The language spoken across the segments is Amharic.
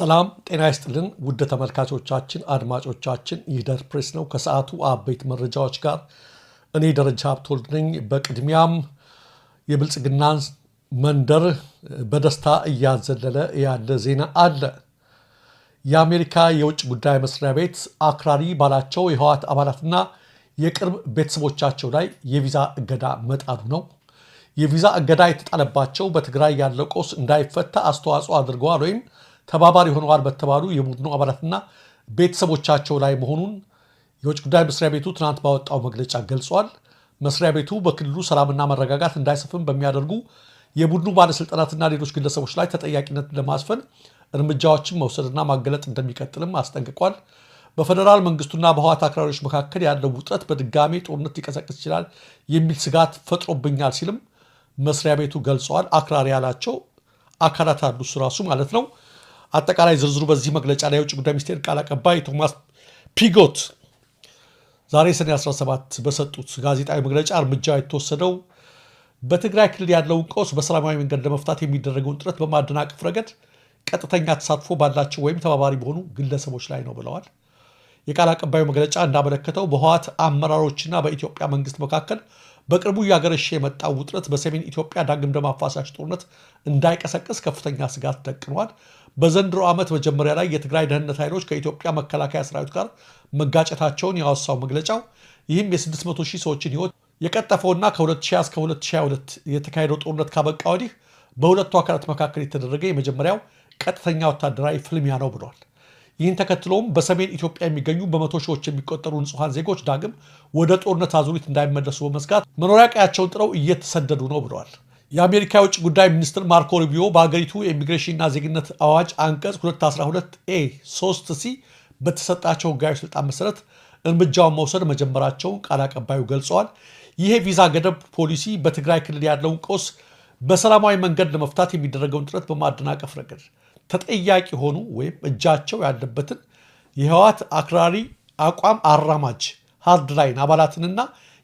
ሰላም ጤና ይስጥልን ውድ ተመልካቾቻችን አድማጮቻችን ይደር ፕሬስ ነው ከሰዓቱ አበይት መረጃዎች ጋር እኔ ደረጃ ሀብቶልድ ነኝ። በቅድሚያም የብልጽግናን መንደር በደስታ እያዘለለ ያለ ዜና አለ። የአሜሪካ የውጭ ጉዳይ መስሪያ ቤት አክራሪ ባላቸው የህወሓት አባላትና የቅርብ ቤተሰቦቻቸው ላይ የቪዛ እገዳ መጣሉ ነው። የቪዛ እገዳ የተጣለባቸው በትግራይ ያለው ቀውስ እንዳይፈታ አስተዋጽኦ አድርገዋል ወይም ተባባሪ ሆነዋል በተባሉ የቡድኑ አባላትና ቤተሰቦቻቸው ላይ መሆኑን የውጭ ጉዳይ መስሪያ ቤቱ ትናንት ባወጣው መግለጫ ገልጿል። መስሪያ ቤቱ በክልሉ ሰላምና መረጋጋት እንዳይሰፍን በሚያደርጉ የቡድኑ ባለስልጣናትና ሌሎች ግለሰቦች ላይ ተጠያቂነት ለማስፈን እርምጃዎችን መውሰድና ማገለጥ እንደሚቀጥልም አስጠንቅቋል። በፌደራል መንግስቱና በህወሓት አክራሪዎች መካከል ያለው ውጥረት በድጋሚ ጦርነት ሊቀሰቅስ ይችላል የሚል ስጋት ፈጥሮብኛል ሲልም መስሪያ ቤቱ ገልጿል። አክራሪ ያላቸው አካላት አሉ እሱ ራሱ ማለት ነው። አጠቃላይ ዝርዝሩ በዚህ መግለጫ ላይ የውጭ ጉዳይ ሚኒስቴር ቃል አቀባይ ቶማስ ፒጎት ዛሬ ሰኔ 17 በሰጡት ጋዜጣዊ መግለጫ እርምጃ የተወሰደው በትግራይ ክልል ያለውን ቀውስ በሰላማዊ መንገድ ለመፍታት የሚደረገውን ጥረት በማደናቀፍ ረገድ ቀጥተኛ ተሳትፎ ባላቸው ወይም ተባባሪ በሆኑ ግለሰቦች ላይ ነው ብለዋል። የቃል አቀባዩ መግለጫ እንዳመለከተው በህወሓት አመራሮችና በኢትዮጵያ መንግስት መካከል በቅርቡ እያገረሸ የመጣው ውጥረት በሰሜን ኢትዮጵያ ዳግም ደም አፋሳሽ ጦርነት እንዳይቀሰቅስ ከፍተኛ ስጋት ደቅኗል። በዘንድሮ ዓመት መጀመሪያ ላይ የትግራይ ደህንነት ኃይሎች ከኢትዮጵያ መከላከያ ሰራዊት ጋር መጋጨታቸውን ያወሳው መግለጫው ይህም የ600 ሺህ ሰዎችን ህይወት የቀጠፈውና ከ2000 እስከ 2022 የተካሄደው ጦርነት ካበቃ ወዲህ በሁለቱ አካላት መካከል የተደረገ የመጀመሪያው ቀጥተኛ ወታደራዊ ፍልሚያ ነው ብሏል። ይህን ተከትሎም በሰሜን ኢትዮጵያ የሚገኙ በመቶ ሺዎች የሚቆጠሩ ንጹሐን ዜጎች ዳግም ወደ ጦርነት አዙሪት እንዳይመለሱ በመስጋት መኖሪያ ቀያቸውን ጥለው እየተሰደዱ ነው ብለዋል። የአሜሪካ የውጭ ጉዳይ ሚኒስትር ማርኮ ሩቢዮ በሀገሪቱ የኢሚግሬሽንና ዜግነት አዋጅ አንቀጽ 212A3C በተሰጣቸው ህጋዊ ስልጣን መሰረት እርምጃውን መውሰድ መጀመራቸውን ቃል አቀባዩ ገልጸዋል። ይህ ቪዛ ገደብ ፖሊሲ በትግራይ ክልል ያለውን ቀውስ በሰላማዊ መንገድ ለመፍታት የሚደረገውን ጥረት በማደናቀፍ ረገድ ተጠያቂ ሆኑ ወይም እጃቸው ያለበትን የህወሓት አክራሪ አቋም አራማጅ ሃርድላይን አባላትንና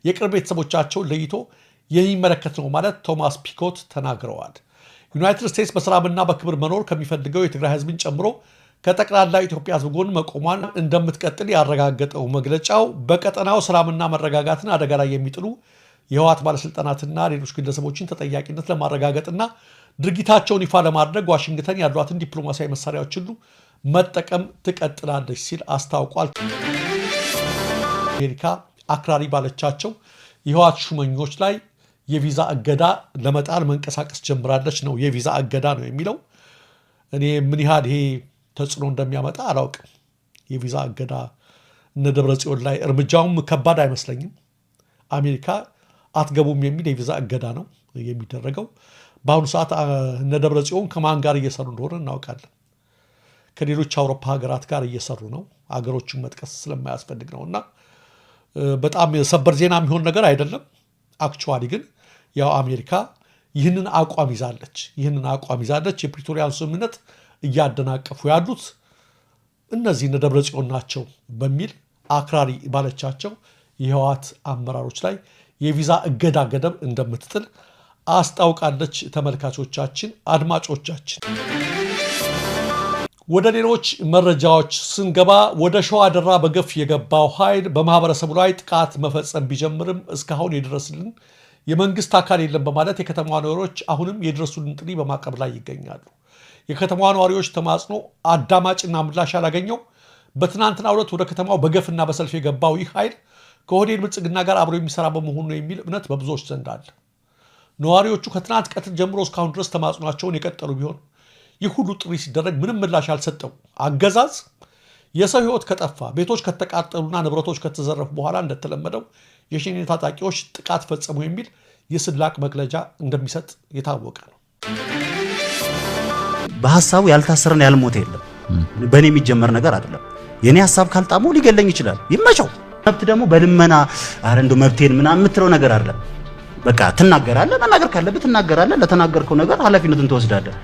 የቅርብ ቤተሰቦቻቸውን ለይቶ የሚመለከት ነው ማለት ቶማስ ፒኮት ተናግረዋል። ዩናይትድ ስቴትስ በሰላምና በክብር መኖር ከሚፈልገው የትግራይ ህዝብን ጨምሮ ከጠቅላላ ኢትዮጵያ ህዝብ ጎን መቆሟን እንደምትቀጥል ያረጋገጠው መግለጫው በቀጠናው ሰላምና መረጋጋትን አደጋ ላይ የሚጥሉ የህወሓት ባለስልጣናትና ሌሎች ግለሰቦችን ተጠያቂነት ለማረጋገጥና ድርጊታቸውን ይፋ ለማድረግ ዋሽንግተን ያሏትን ዲፕሎማሲያዊ መሳሪያዎች ሁሉ መጠቀም ትቀጥላለች ሲል አስታውቋል። አሜሪካ አክራሪ ባለቻቸው የህወሓት ሹመኞች ላይ የቪዛ እገዳ ለመጣል መንቀሳቀስ ጀምራለች ነው። የቪዛ እገዳ ነው የሚለው እኔ ምን ያህል ይሄ ተጽዕኖ እንደሚያመጣ አላውቅም። የቪዛ እገዳ እነ ደብረጽዮን ላይ እርምጃውም ከባድ አይመስለኝም። አሜሪካ አትገቡም የሚል የቪዛ እገዳ ነው የሚደረገው። በአሁኑ ሰዓት እነ ደብረጽዮን ከማን ጋር እየሰሩ እንደሆነ እናውቃለን። ከሌሎች አውሮፓ ሀገራት ጋር እየሰሩ ነው። ሀገሮችን መጥቀስ ስለማያስፈልግ ነው እና በጣም ሰበር ዜና የሚሆን ነገር አይደለም። አክቹዋሊ ግን ያው አሜሪካ ይህንን አቋም ይዛለች። የፕሪቶሪያን ስምምነት እያደናቀፉ ያሉት እነዚህ እነ ደብረጽዮን ናቸው በሚል አክራሪ ባለቻቸው የህወሓት አመራሮች ላይ የቪዛ እገዳ ገደብ እንደምትጥል አስታውቃለች። ተመልካቾቻችን አድማጮቻችን ወደ ሌሎች መረጃዎች ስንገባ ወደ ሸዋ ደራ በገፍ የገባው ኃይል በማህበረሰቡ ላይ ጥቃት መፈጸም ቢጀምርም እስካሁን የደረስልን የመንግስት አካል የለም በማለት የከተማዋ ነዋሪዎች አሁንም የደረሱልን ጥሪ በማቅረብ ላይ ይገኛሉ። የከተማዋ ነዋሪዎች ተማጽኖ አዳማጭና ምላሽ ያላገኘው በትናንትናው ዕለት ወደ ከተማው በገፍና በሰልፍ የገባው ይህ ኃይል ከኦህዴድ ብልጽግና ጋር አብሮ የሚሰራ በመሆኑ ነው የሚል እምነት በብዙዎች ዘንድ አለ። ነዋሪዎቹ ከትናንት ቀትር ጀምሮ እስካሁን ድረስ ተማጽኗቸውን የቀጠሉ ቢሆን ይህ ሁሉ ጥሪ ሲደረግ ምንም ምላሽ ያልሰጠው አገዛዝ የሰው ህይወት ከጠፋ ቤቶች ከተቃጠሉና ንብረቶች ከተዘረፉ በኋላ እንደተለመደው የሸኔ ታጣቂዎች ጥቃት ፈጸሙ የሚል የስላቅ መግለጫ እንደሚሰጥ የታወቀ ነው። በሐሳቡ ያልታሰረን ያልሞተ የለም። በእኔ የሚጀመር ነገር አይደለም። የኔ ሐሳብ ካልጣመው ሊገለኝ ይችላል። ይመቸው። መብት ደግሞ በልመና አረ እንደው መብቴን ምናምን የምትለው ነገር አይደለም። በቃ ትናገራለህ። መናገር ካለብህ ትናገራለህ። ለተናገርከው ነገር ኃላፊነቱን ትወስዳለህ።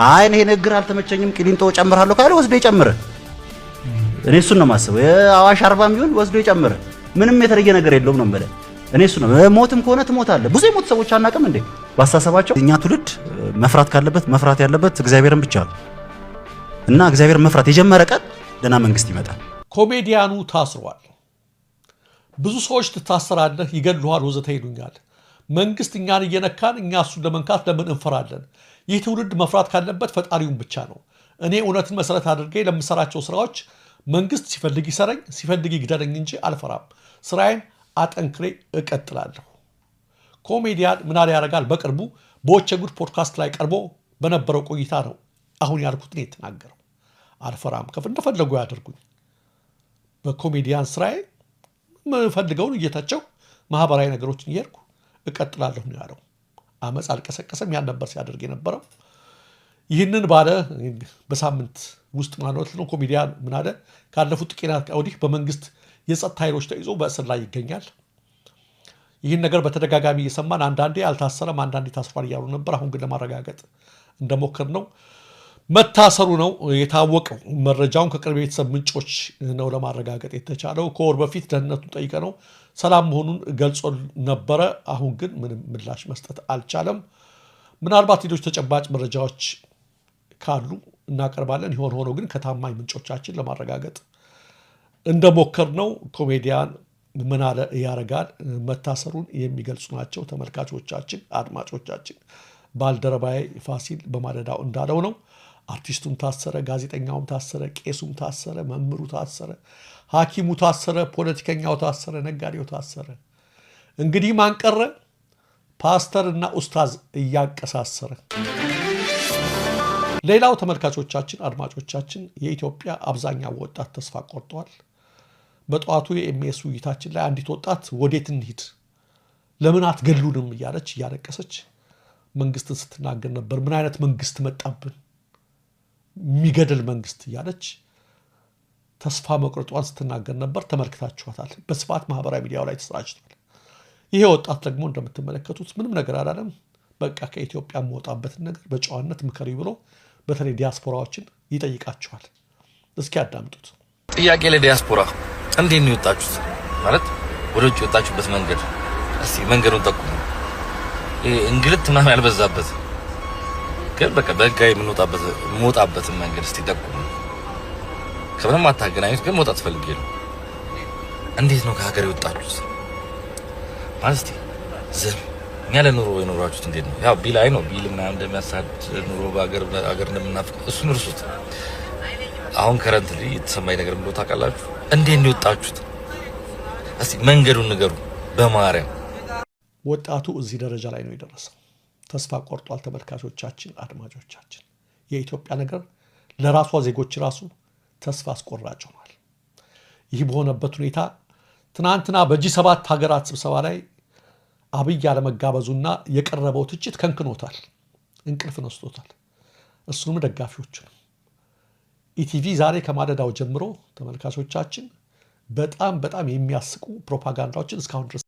አይ እኔ ነገር አልተመቸኝም ቂሊንጦ ጨምራለሁ ካለ ወስዶ ይጨምር። እኔ እሱን ነው ማስበው። አዋሽ 40 ቢሆን ወስዶ ይጨምር። ምንም የተለየ ነገር የለውም ነው ማለት። እኔ እሱ ነው ሞትም ከሆነ ትሞታለህ። ብዙ የሞት ሰዎች አናውቅም እንዴ? ባስተሳሰባቸው እኛ ትውልድ መፍራት ካለበት መፍራት ያለበት እግዚአብሔርን ብቻ ነው። እና እግዚአብሔር መፍራት የጀመረ ቀን ደህና መንግስት ይመጣል። ኮሜዲያኑ ታስሯል። ብዙ ሰዎች ትታሰራለህ፣ ይገድሉሃል፣ ወዘተ ይሉኛል። መንግስት እኛን እየነካን እኛ እሱን ለመንካት ለምን እንፈራለን? ይህ ትውልድ መፍራት ካለበት ፈጣሪውን ብቻ ነው። እኔ እውነትን መሰረት አድርጌ ለምሰራቸው ስራዎች መንግስት ሲፈልግ ይሰረኝ፣ ሲፈልግ ይግደለኝ እንጂ አልፈራም። ስራዬን አጠንክሬ እቀጥላለሁ። ኮሜዲያን ምናለ ያደርጋል በቅርቡ በወቸ ጉድ ፖድካስት ላይ ቀርቦ በነበረው ቆይታ ነው አሁን ያልኩትን የተናገረው። አልፈራም፣ እንደፈለጉ ያደርጉኝ። በኮሜዲያን ስራዬ ፈልገውን እየታቸው ማህበራዊ ነገሮችን እየሄድኩ እቀጥላለሁ ነው ያለው። አመፅ አልቀሰቀሰም። ያን ነበር ሲያደርግ የነበረው። ይህንን ባለ በሳምንት ውስጥ ማለት ነው ኮሜዲያን ምናለ ካለፉት ጥቂት ወዲህ በመንግስት የጸጥታ ኃይሎች ተይዞ በእስር ላይ ይገኛል። ይህን ነገር በተደጋጋሚ እየሰማን አንዳንዴ አልታሰረም አንዳንዴ ታስሯል እያሉ ነበር። አሁን ግን ለማረጋገጥ እንደሞከር ነው መታሰሩ ነው የታወቀው። መረጃውን ከቅርብ ቤተሰብ ምንጮች ነው ለማረጋገጥ የተቻለው። ከወር በፊት ደህንነቱን ጠይቀ ነው ሰላም መሆኑን ገልጾ ነበረ። አሁን ግን ምንም ምላሽ መስጠት አልቻለም። ምናልባት ሌሎች ተጨባጭ መረጃዎች ካሉ እናቀርባለን። ይሆን ሆኖ ግን ከታማኝ ምንጮቻችን ለማረጋገጥ እንደሞከር ነው ኮሜዲያን ምናለ ያደርጋል መታሰሩን የሚገልጹ ናቸው ተመልካቾቻችን፣ አድማጮቻችን። ባልደረባዬ ፋሲል በማለዳው እንዳለው ነው። አርቲስቱም ታሰረ፣ ጋዜጠኛውም ታሰረ፣ ቄሱም ታሰረ፣ መምህሩ ታሰረ፣ ሐኪሙ ታሰረ፣ ፖለቲከኛው ታሰረ፣ ነጋዴው ታሰረ። እንግዲህ ማን ቀረ? ፓስተርና ኡስታዝ እያቀሳሰረ። ሌላው ተመልካቾቻችን፣ አድማጮቻችን የኢትዮጵያ አብዛኛው ወጣት ተስፋ ቆርጧል። በጠዋቱ የኤምኤስ ውይይታችን ላይ አንዲት ወጣት ወዴት እንሂድ፣ ለምን አትገሉንም እያለች እያለቀሰች መንግስትን ስትናገር ነበር። ምን አይነት መንግስት መጣብን፣ የሚገድል መንግስት እያለች ተስፋ መቁረጧን ስትናገር ነበር። ተመልክታችኋታል። በስፋት ማህበራዊ ሚዲያው ላይ ተሰራጭቷል። ይሄ ወጣት ደግሞ እንደምትመለከቱት ምንም ነገር አላለም። በቃ ከኢትዮጵያ የምወጣበትን ነገር በጨዋነት ምከሪ ብሎ በተለይ ዲያስፖራዎችን ይጠይቃቸዋል። እስኪ ያዳምጡት። ጥያቄ ለዲያስፖራ እንዴት ነው የወጣችሁት? ማለት ወደ ውጭ የወጣችሁበት መንገድ እስቲ መንገዱን ጠቁሙ። እንግልት ምናምን ያልበዛበት ግን በቃ በህጋዊ የምንወጣበትን መንገድ እስቲ ጠቁሙ። ከምንም አታገናኙት፣ ግን መውጣት ፈልጌ ነው። እንዴት ነው ከሀገር የወጣችሁት? ማለት እስቲ ዝም ያለ ኑሮ የኖራችሁት እንዴት ነው? ያው ቢል አይ ነው ቢል ምናምን እንደሚያሳድ ኑሮ በሀገር እንደምናፍቅ እሱን እርሱት። አሁን ከረንትሊ የተሰማኝ ነገር ብሎ ታውቃላችሁ? እንዴት ነው የወጣችሁት? እስቲ መንገዱን ንገሩ በማርያም። ወጣቱ እዚህ ደረጃ ላይ ነው የደረሰው። ተስፋ ቆርጧል። ተመልካቾቻችን፣ አድማጮቻችን የኢትዮጵያ ነገር ለራሷ ዜጎች ራሱ ተስፋ አስቆራጭ ሆኗል። ይህ በሆነበት ሁኔታ ትናንትና በጂ7 ሀገራት ስብሰባ ላይ አብይ አለመጋበዙና የቀረበው ትችት ከንክኖታል፣ እንቅልፍ ነስቶታል። እሱንም ደጋፊዎቹን ኢቲቪ ዛሬ ከማለዳው ጀምሮ ተመልካቾቻችን በጣም የሚያስቁ ፕሮፓጋንዳዎችን እስካሁን ድረስ